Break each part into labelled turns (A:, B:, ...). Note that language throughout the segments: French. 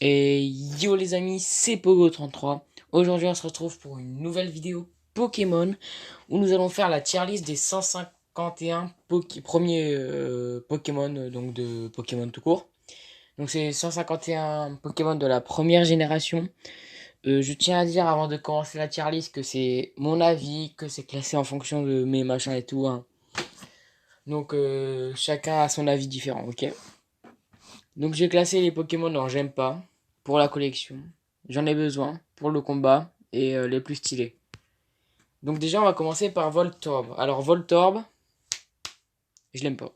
A: Et yo les amis, c'est Pogo33. Aujourd'hui on se retrouve pour une nouvelle vidéo Pokémon où nous allons faire la tier list des 151 premiers Pokémon donc de Pokémon tout court. Donc c'est 151 Pokémon de la première génération. Je tiens à dire avant de commencer la tier list que c'est mon avis, que c'est classé en fonction de mes machins et tout, hein. Donc chacun a son avis différent, ok? Donc j'ai classé les Pokémon en j'aime pas pour la collection. J'en ai besoin pour le combat et les plus stylés. Donc déjà on va commencer par Voltorb. Alors Voltorb, je l'aime pas.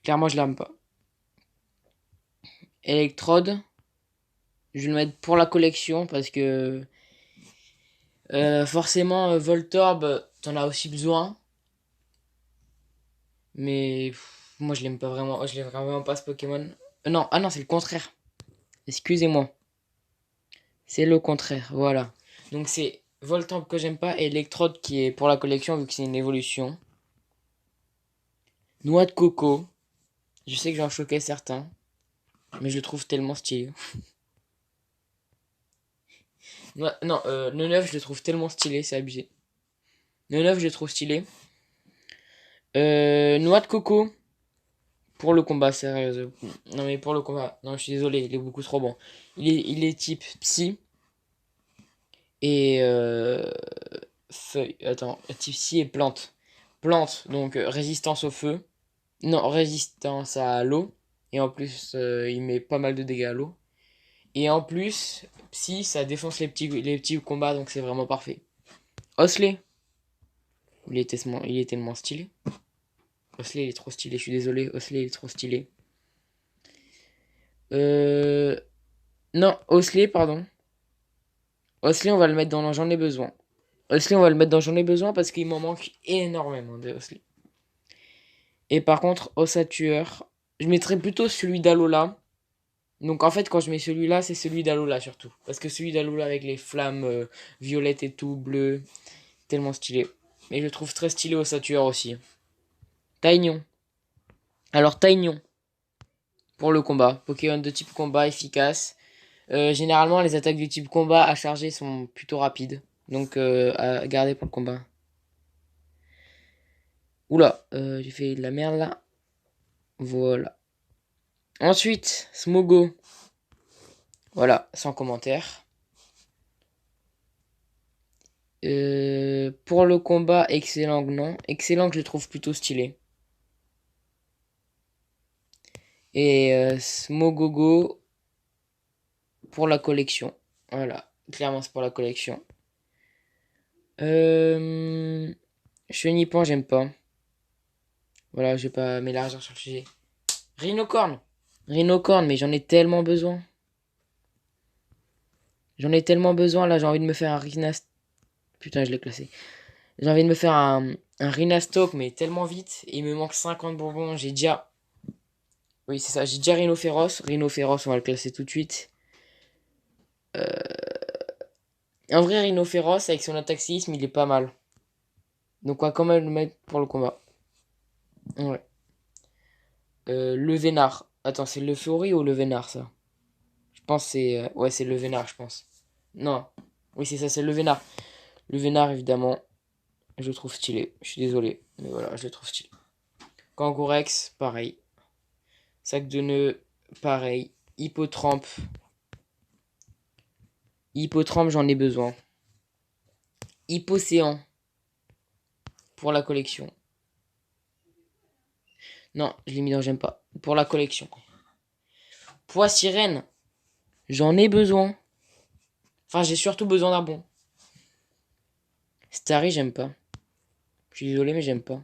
A: Clairement je l'aime pas. Electrode, je vais le mettre pour la collection parce que forcément Voltorb, t'en as aussi besoin. Mais moi je l'aime pas vraiment. Je l'aime vraiment pas ce Pokémon. Non, ah non c'est le contraire. Excusez-moi. C'est le contraire, voilà. Donc c'est Voltorb que j'aime pas et Electrode qui est pour la collection vu que c'est une évolution. Noix de coco. Je sais que j'en choquais certains, mais je le trouve tellement stylé. Non, le 9 je le trouve tellement stylé, c'est abusé. Le 9 je le trouve stylé. Noix de coco pour le combat, sérieux. Non mais pour le combat, non je suis désolé, il est beaucoup trop bon. Il est type psy et feuille. Attends, type psy et plante. Plante, donc résistance au feu. Non, résistance à l'eau. Et en plus, il met pas mal de dégâts à l'eau. Et en plus, Psy, ça défonce les petits combats, donc c'est vraiment parfait. Osley, il est tellement stylé. Osley, il est trop stylé, je suis désolé. Osley, il est trop stylé. Euh... Non, Osley, pardon. Osley, on va le mettre dans J'en ai besoin. Osley, on va le mettre dans J'en ai besoin parce qu'il m'en manque énormément de Osley. Et par contre, Ossatueur, je mettrais plutôt celui d'Alola. Donc en fait, quand je mets celui-là, c'est celui d'Alola surtout. Parce que celui d'Alola avec les flammes violettes et tout, bleu, tellement stylé. Mais je le trouve très stylé au Satueur aussi. Taignon. Alors Taignon, pour le combat. Pokémon de type combat efficace. Généralement, les attaques du type combat à charger sont plutôt rapides. Donc à garder pour le combat. Oula, j'ai fait de la merde là. Voilà. Ensuite, Smogo. Voilà, sans commentaire. Pour le combat, excellent, non. Excellent, que je le trouve plutôt stylé. Et Smogogo pour la collection. Voilà, clairement c'est pour la collection. Euh, Chenipan, j'aime pas. Voilà, je vais pas m'élargir sur le sujet. Rhinocorne. Rhinocorne, mais j'en ai tellement besoin. J'en ai tellement besoin, là j'ai envie de me faire un Rhinast... Putain, je l'ai classé. J'ai envie de me faire un Rhinastock, mais tellement vite. Et il me manque 50 bonbons. J'ai déjà... Oui, c'est ça, j'ai déjà Rhinophéros. Rhinophéros, on va le classer tout de suite. Un vrai Rhinophéros, avec son attaque séisme, il est pas mal. Donc on va quand même le mettre pour le combat. Ouais. Le Vénard. Attends, c'est le Euphorie ou le Vénard, ça? Je pense que c'est... Ouais, c'est le Vénard, je pense. Non. Oui, c'est ça, c'est le Vénard. Le Vénard, évidemment, je le trouve stylé. Je suis désolé, mais voilà, je le trouve stylé. Kangourex, pareil. Sac de nœud, pareil. Hippotrampe. Hippotrampe, j'en ai besoin. Hippocéan, pour la collection. Non, je l'ai mis dans j'aime pas. Pour la collection. Pois sirène, j'en ai besoin. Enfin, j'ai surtout besoin d'un bon. Starry, j'aime pas. Je suis désolé, mais j'aime pas.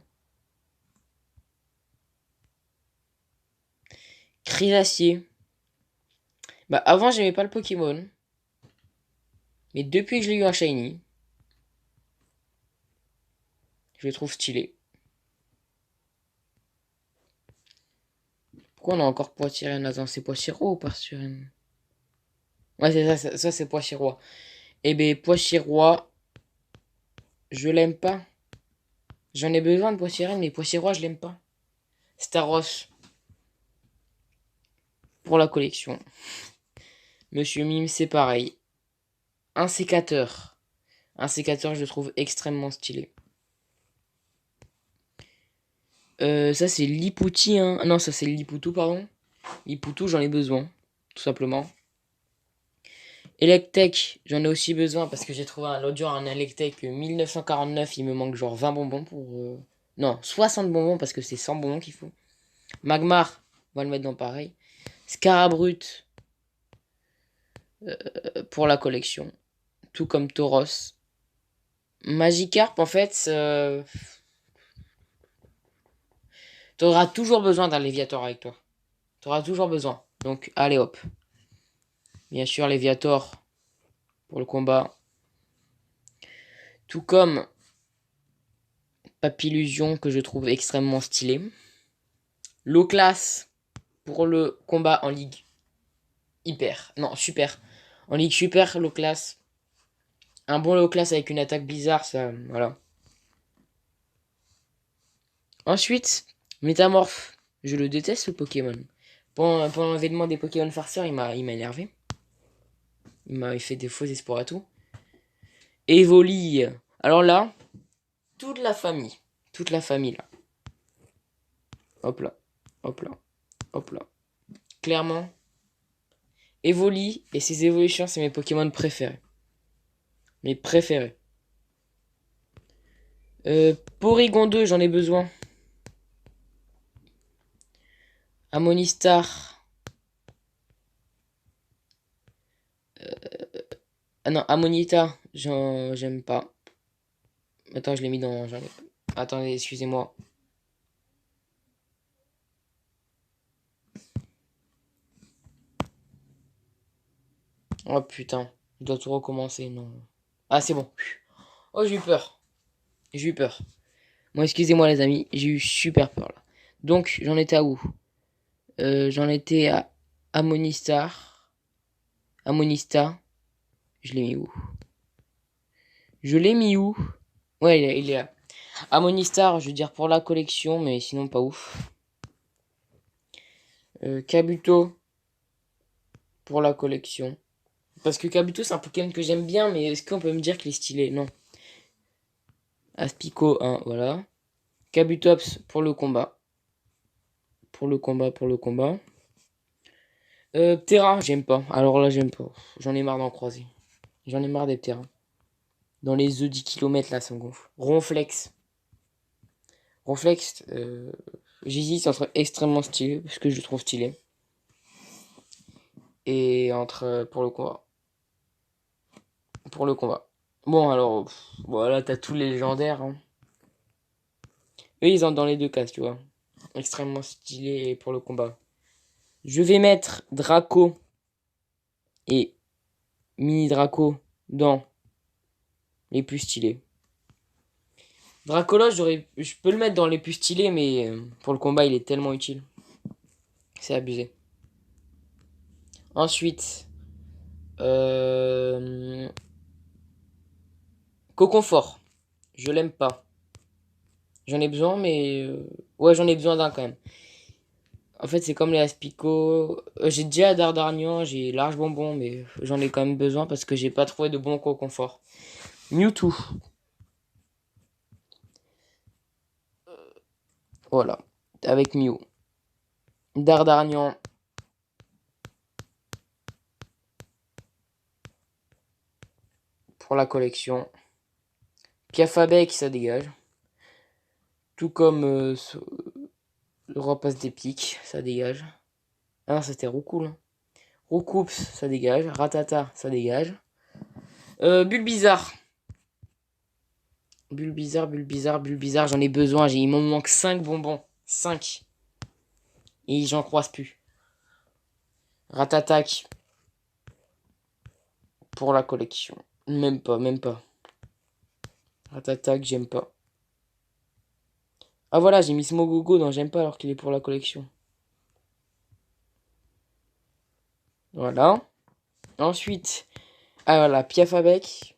A: Crisacier. Bah, avant, j'aimais pas le Pokémon. Mais depuis que je l'ai eu en Shiny, je le trouve stylé. Pourquoi on a encore Poissirène? Attends, c'est Poissiro ou Poissirène? Ouais, c'est ça, ça c'est Poissiroi. Eh ben, Poissiroi, je l'aime pas. J'en ai besoin de Poissirène, mais Poissiroi, je l'aime pas. Staros, pour la collection. Monsieur Mime, c'est pareil. Un sécateur. Un sécateur, je le trouve extrêmement stylé. Ça, c'est Lipouti, hein. Non, ça, c'est Lipoutou, pardon. Lipoutou, j'en ai besoin, tout simplement. Electek, j'en ai aussi besoin parce que j'ai trouvé l'autre jour un Electek 1949. Il me manque genre 20 bonbons pour. Non, 60 bonbons parce que c'est 100 bonbons qu'il faut. Magmar, on va le mettre dans pareil. Scarabrut pour la collection. Tout comme Tauros. Magikarp, en fait, t'auras toujours besoin d'un Léviator avec toi. T'auras toujours besoin. Donc, allez hop. Bien sûr, Léviator pour le combat. Tout comme Papillusion que je trouve extrêmement stylé. Low class pour le combat en ligue hyper. Non, super. En ligue super, low class. Un bon low class avec une attaque bizarre, ça. Voilà. Ensuite, Métamorphe. Je le déteste ce Pokémon. Pendant l'événement des Pokémon farceurs, il m'a énervé. Il m'a fait des faux espoirs et tout. Evoli. Alors là, toute la famille. Toute la famille là. Hop là. Hop là. Hop là. Clairement, Evoli et ses évolutions, c'est mes Pokémon préférés. Mes préférés. Porygon 2, j'en ai besoin. Amonistar. Ah non, Amonita, j'aime pas. Attends, je l'ai mis dans. Attendez, excusez-moi. Oh putain, je dois tout recommencer, non. Ah, c'est bon. Oh, j'ai eu peur. J'ai eu peur. Bon, excusez-moi les amis, j'ai eu super peur là. Donc, j'en étais à où? J'en étais à Amonistar. Amonista. Je l'ai mis où? Je l'ai mis où? Ouais, il est là. Amonistar, je veux dire pour la collection, mais sinon pas ouf. Kabuto pour la collection. Parce que Kabuto, c'est un Pokémon que j'aime bien, mais est-ce qu'on peut me dire qu'il est stylé? Non. Aspico 1, voilà. Kabutops pour le combat. Pour le combat, pour le combat. Ptera, j'aime pas. Alors là, j'aime pas. J'en ai marre d'en croiser. J'en ai marre des Ptera. Dans les œufs 10 km, là, ça me gonfle. Ronflex. Ronflex, j'hésite entre extrêmement stylé, parce que je le trouve stylé. Et entre pour le combat. Pour le combat. Bon, alors, voilà, t'as tous les légendaires. Hein. Eux, ils entrent dans les deux cases, tu vois. Extrêmement stylé pour le combat. Je vais mettre Draco et Mini Draco dans les plus stylés. Dracolos, je peux le mettre dans les plus stylés, mais pour le combat, il est tellement utile. C'est abusé. Ensuite, Coconfort. Je l'aime pas. J'en ai besoin, mais... ouais, j'en ai besoin d'un quand même. En fait, c'est comme les Aspico. J'ai déjà Dardarnian, j'ai Large Bonbon, mais j'en ai quand même besoin parce que j'ai pas trouvé de bon Coconfort. Mewtwo. Voilà. Avec Mew. Dardarnian. Pour la collection. Piafabec, ça dégage. Tout comme le repasse des pics, ça dégage. Ah non, c'était Roucoule. Roucoups, ça dégage. Ratata, ça dégage. Bulbizarre. Bulbizarre, Bulbizarre, Bulbizarre, j'en ai besoin. Il m'en manque 5 bonbons. 5. Et j'en croise plus. Ratatac. Pour la collection. Même pas, même pas. Ratatac, j'aime pas. Ah voilà, j'ai mis Smogogo dans j'aime pas alors qu'il est pour la collection. Voilà. Ensuite, ah voilà, Piafabec.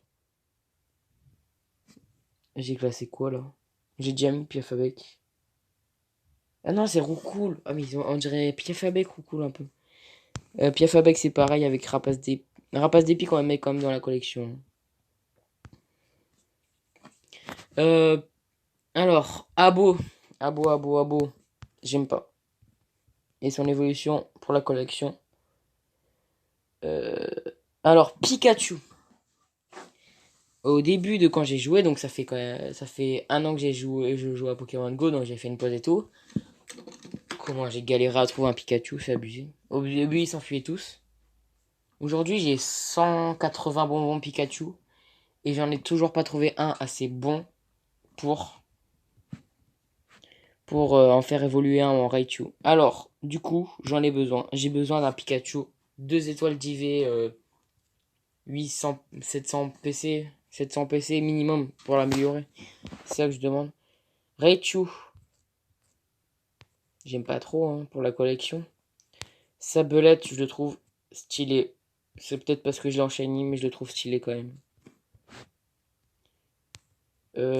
A: J'ai classé quoi là? J'ai déjà mis Piafabec. Ah non, c'est Roucoule. Ah mais on dirait Piafabec Roucoule un peu. Piafabec, c'est pareil avec Rapace d'Épi. Rapace d'Épi, on va mettre quand même dans la collection. Euh, alors, Abo. Abo. J'aime pas. Et son évolution pour la collection. Euh, alors, Pikachu. Au début de quand j'ai joué, donc ça fait un an que je joue à Pokémon Go, donc j'ai fait une pause et tout. Comment j'ai galéré à trouver un Pikachu, c'est abusé. Au début, ils s'enfuyaient tous. Aujourd'hui, j'ai 180 bonbons Pikachu et j'en ai toujours pas trouvé un assez bon pour en faire évoluer un en Raichu. Alors, du coup, j'en ai besoin. J'ai besoin d'un Pikachu 2 étoiles d'IV 800 700 PC 700 PC minimum pour l'améliorer. C'est ça que je demande. Raichu, j'aime pas trop hein, pour la collection. Sabelette, je le trouve stylé. C'est peut-être parce que je l'ai en shiny, mais je le trouve stylé quand même.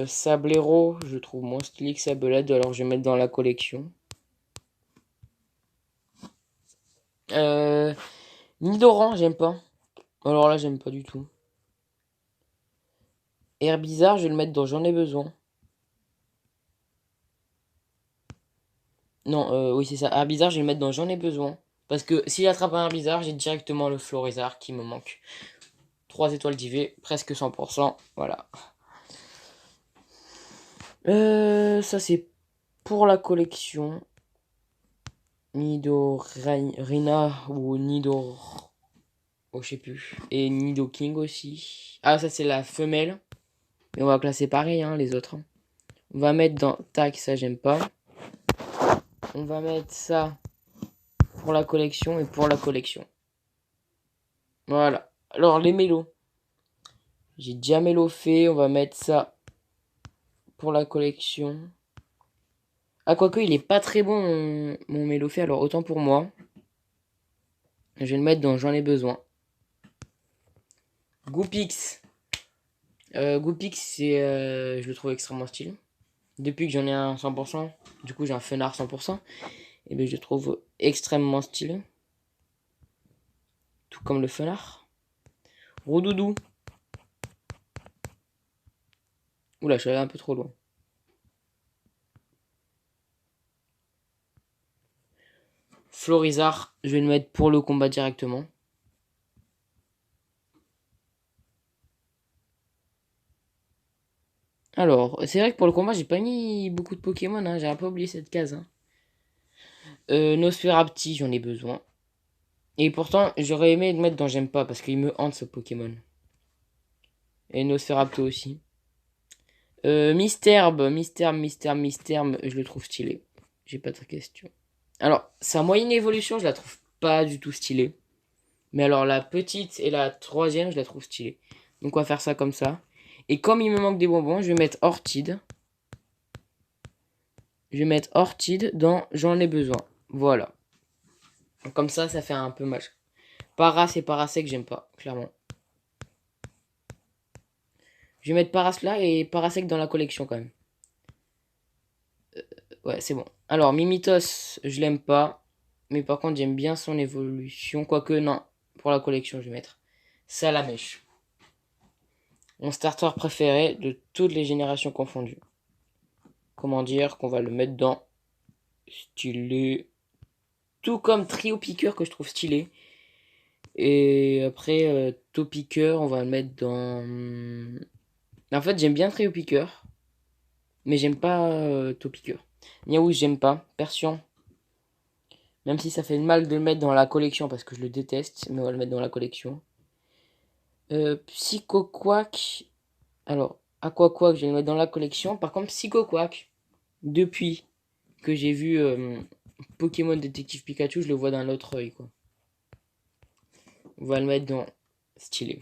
A: Sablero, je trouve moins stylé que Sabelette, alors je vais mettre dans la collection. Nidoran, j'aime pas. Alors là, j'aime pas du tout. Herbizarre, je vais le mettre dans J'en ai besoin. Non, oui, c'est ça. Herbizarre, je vais le mettre dans J'en ai besoin. Parce que si j'attrape un Herbizarre, j'ai directement le Florizarre qui me manque. 3 étoiles d'IV, presque 100%. Voilà. Ça c'est pour la collection. Nidorina ou Nidor... Oh, je sais plus. Et Nidoking aussi. Ah, ça c'est la femelle. Mais on va classer pareil, hein, les autres. On va mettre dans... Tac, ça j'aime pas. On va mettre ça pour la collection et pour la collection. Voilà. Alors, les mélos. J'ai déjà mélo fait. On va mettre ça pour la collection. Ah, quoique, il est pas très bon, mon mélo fait. Alors, autant pour moi. Je vais le mettre dans J'en ai besoin. Goopix. Goopix, je le trouve extrêmement stylé. Depuis que j'en ai un 100%, du coup j'ai un Fenard 100%, et bien je le trouve extrêmement stylé. Tout comme le Fenard. Roudoudou. Oula, je suis allé un peu trop loin. Florizard, je vais le mettre pour le combat directement. Alors, c'est vrai que pour le combat, j'ai pas mis beaucoup de Pokémon, hein, j'ai un peu oublié cette case. Hein. Nosferapti, j'en ai besoin. Et pourtant, j'aurais aimé le mettre dans J'aime pas, parce qu'il me hante ce Pokémon. Et Nosferapto aussi. Misterbe, je le trouve stylé. J'ai pas de question. Alors, sa moyenne évolution, je la trouve pas du tout stylée. Mais alors, la petite et la troisième, je la trouve stylée. Donc, on va faire ça comme ça. Et comme il me manque des bonbons, je vais mettre Orchid. Je vais mettre Orchid dans J'en ai besoin. Voilà. Comme ça fait un peu mal. Paras et Parasec, j'aime pas, clairement. Je vais mettre Paras là et Parasec dans la collection quand même. Ouais, c'est bon. Alors, Mimitos, je l'aime pas. Mais par contre, j'aime bien son évolution. Quoique, non. Pour la collection, je vais mettre Salamèche. Mon starter préféré de toutes les générations confondues. Comment dire qu'on va le mettre dans stylé. Tout comme Trio Piqueur que je trouve stylé. Et après, Topiqueur, on va le mettre dans... En fait, j'aime bien Trio Piqueur. Mais j'aime pas Topiqueur. Niaouz, j'aime pas. Persian. Même si ça fait mal de le mettre dans la collection parce que je le déteste. Mais on va le mettre dans la collection. Psychoquack. Alors, Aquaquack, je vais le mettre dans la collection. Par contre, Psychoquack, depuis que j'ai vu Pokémon Détective Pikachu, je le vois d'un autre œil, quoi. On va le mettre dans stylé.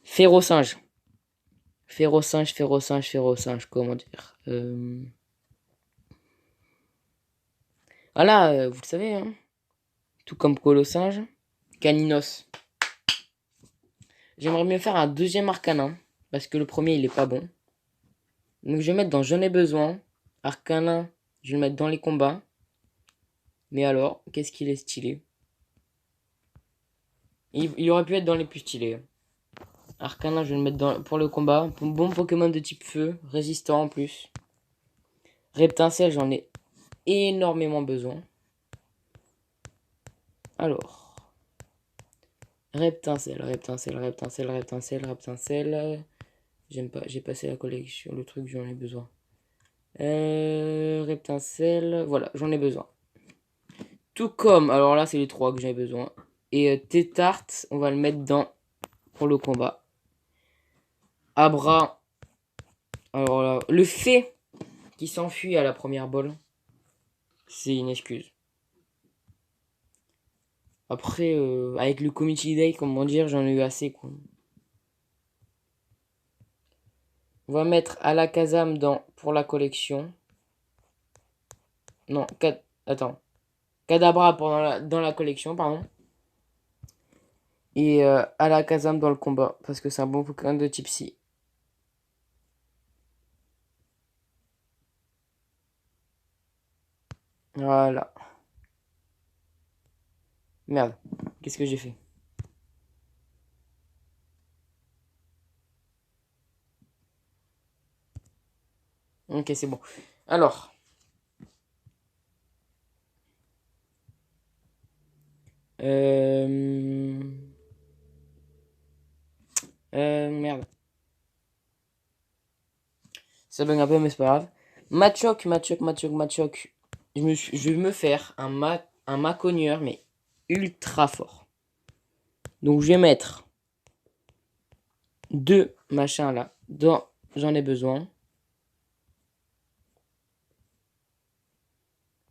A: Férocinge. Férocinge, comment dire. Voilà, vous le savez, hein. Tout comme Colossinge. Caninos. J'aimerais mieux faire un deuxième Arcanin, parce que le premier, il est pas bon. Donc je vais mettre dans J'en ai besoin. Arcanin, je vais le mettre dans les combats. Mais alors, qu'est-ce qu'il est stylé. Il aurait pu être dans les plus stylés. Arcana, je vais le mettre pour le combat. Bon Pokémon de type feu, résistant en plus. Reptincelle, j'en ai énormément besoin. Alors. Reptincelle. J'aime pas, j'ai passé la collection, le truc, j'en ai besoin. Reptincelle, voilà, j'en ai besoin. Tout comme, alors là, c'est les trois que j'ai besoin. Et Tétart, on va le mettre pour le combat. Abra, alors là, le fait qui s'enfuit à la première balle, c'est une excuse. Après, avec le Community Day, comment dire, j'en ai eu assez, quoi. On va mettre Alakazam pour la collection. Non, attends. Kadabra dans la collection, pardon. Et Alakazam dans le combat, parce que c'est un bon Pokémon de type Psy. Voilà. Merde. Qu'est-ce que j'ai fait? Ok, c'est bon. Alors. Merde. Ça bug un peu, mais c'est pas grave. Machoc. Je vais me faire un Macogneur, mais ultra fort. Donc, je vais mettre deux machins là. J'en ai besoin.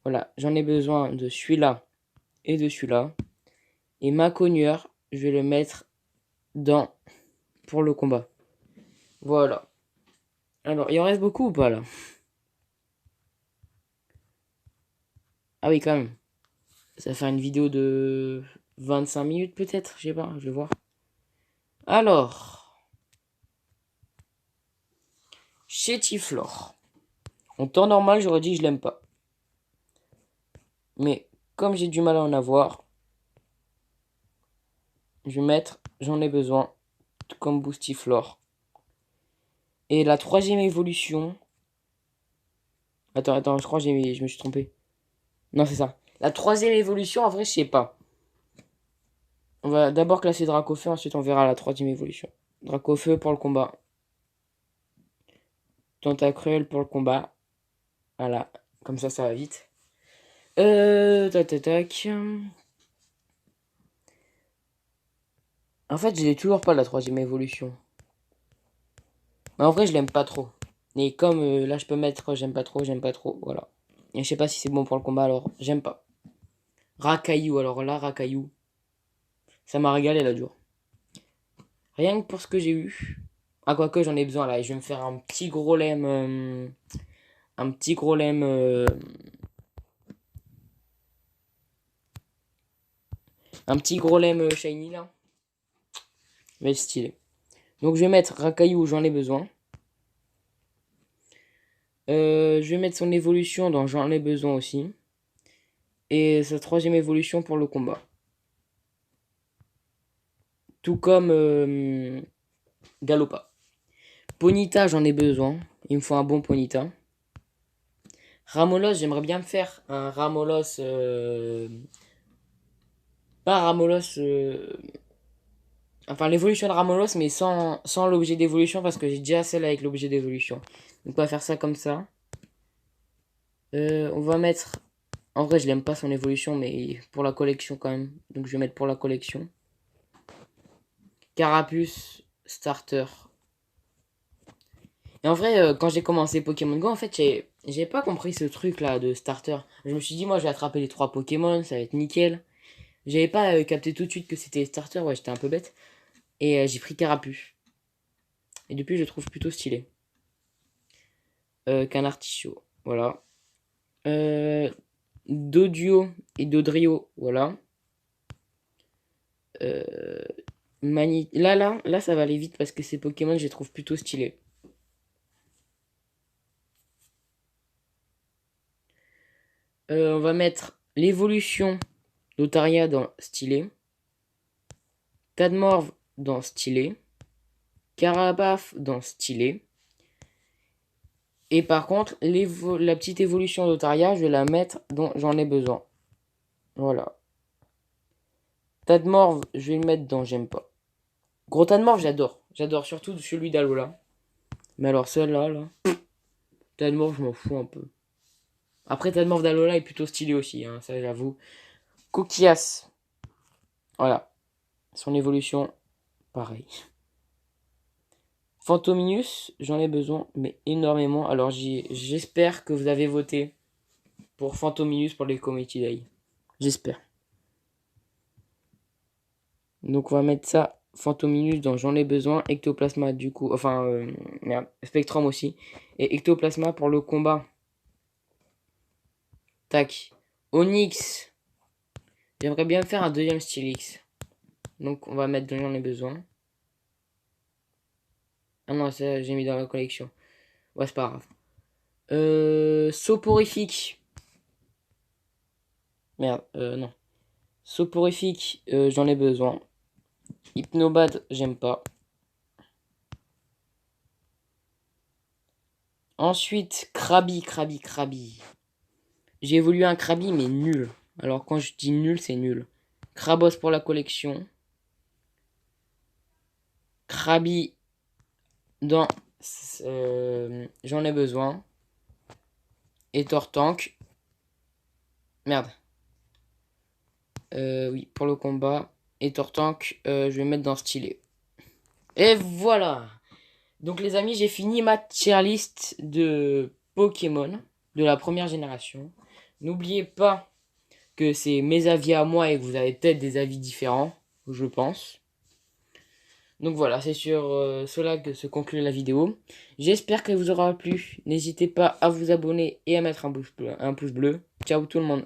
A: Voilà, j'en ai besoin de celui-là et de celui-là. Et Macogneur, je vais le mettre pour le combat. Voilà. Alors, il en reste beaucoup ou pas là? Ah oui, quand même. Ça va faire une vidéo de 25 minutes peut-être, je sais pas, je vais voir. Alors, Chétiflore. En temps normal, j'aurais dit que je l'aime pas. Mais comme j'ai du mal à en avoir, je vais mettre j'en ai besoin comme Boostiflore. Et la troisième évolution. Attends, je crois que je me suis trompé. Non, c'est ça. La troisième évolution, en vrai, je sais pas. On va d'abord classer Dracofeu, ensuite on verra la troisième évolution. Dracofeu pour le combat. Tentacruel pour le combat. Voilà. Comme ça va vite. Tac. En fait, je l'ai toujours pas la troisième évolution. Mais en vrai, je l'aime pas trop. Et comme là, je peux mettre j'aime pas trop, voilà. Et je sais pas si c'est bon pour le combat, alors j'aime pas. Rakaillou, alors là, Rakaillou. Ça m'a régalé la jour. Rien que pour ce que j'ai eu. Ah, quoique j'en ai besoin là. Et je vais me faire un petit gros lemme. Un petit gros lemme. Un petit gros lemme shiny là. Mais stylé. Donc je vais mettre Rakaillou, j'en ai besoin. Je vais mettre son évolution dans j'en ai besoin aussi. Et sa troisième évolution pour le combat. Tout comme Galopa. Ponyta, j'en ai besoin. Il me faut un bon Ponyta. Ramolos, j'aimerais bien me faire un Ramolos. Pas Ramolos. Enfin, l'évolution de Ramolos, mais sans l'objet d'évolution, parce que j'ai déjà celle avec l'objet d'évolution. Donc, on va faire ça comme ça. On va mettre. En vrai, je l'aime pas son évolution, mais pour la collection quand même. Donc, je vais mettre pour la collection. Carapuce, starter. Et en vrai, quand j'ai commencé Pokémon Go, en fait, j'ai pas compris ce truc là de starter. Je me suis dit, moi, je vais attraper les trois Pokémon, ça va être nickel. J'avais pas capté tout de suite que c'était starter, ouais, j'étais un peu bête. Et j'ai pris Carapuce. Et depuis, je le trouve plutôt stylé. Qu'un artichaut, voilà. Doduo et Dodrio, voilà. Euh, là, ça va aller vite parce que ces Pokémon, je les trouve plutôt stylés. On va mettre l'évolution d'Otaria dans stylet, Tadmorv dans stylet, Carabaf dans stylet. Et par contre, la petite évolution d'Otaria, je vais la mettre dont j'en ai besoin. Voilà. Tadmorv, je vais le mettre dans j'aime pas. Gros Tadmorv, j'adore. J'adore surtout celui d'Alola. Mais alors celle-là, là. Tadmorv, je m'en fous un peu. Après, Tadmorv d'Alola est plutôt stylé aussi, hein, ça j'avoue. Coquillas. Voilà. Son évolution, pareil. Fantominus, j'en ai besoin, mais énormément. Alors j'espère que vous avez voté pour Fantominus pour les Community Day. J'espère. Donc on va mettre ça, Fantominus dans j'en ai besoin, Ectoplasma du coup, enfin, merde, Spectrum aussi. Et Ectoplasma pour le combat. Tac. Onyx. J'aimerais bien faire un deuxième Stylix. Donc on va mettre dans j'en ai besoin. Ah non, ça j'ai mis dans la collection. Ouais, c'est pas grave. Soporifique. Merde, non. Soporifique, j'en ai besoin. Hypnobad, j'aime pas. Ensuite, Krabi. J'ai évolué un Krabi, mais nul. Alors quand je dis nul, c'est nul. Krabos pour la collection. Krabi dans j'en ai besoin. Et Tortank. Merde. Oui, pour le combat. Et Tortank, je vais mettre dans stylet. Et voilà. Donc les amis, j'ai fini ma tier list de Pokémon de la première génération. N'oubliez pas que c'est mes avis à moi et que vous avez peut-être des avis différents, je pense. Donc voilà, c'est sur cela que se conclut la vidéo. J'espère qu'elle vous aura plu. N'hésitez pas à vous abonner et à mettre un pouce bleu. Ciao tout le monde.